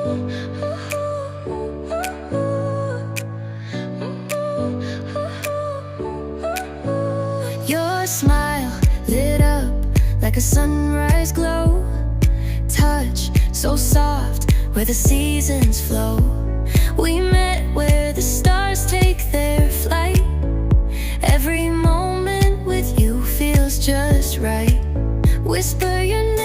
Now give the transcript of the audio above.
Your smile lit up like a sunrise glow. Touch so soft where the seasons flow. We met where the stars take their flight. Every moment with you feels just right. Whisper your name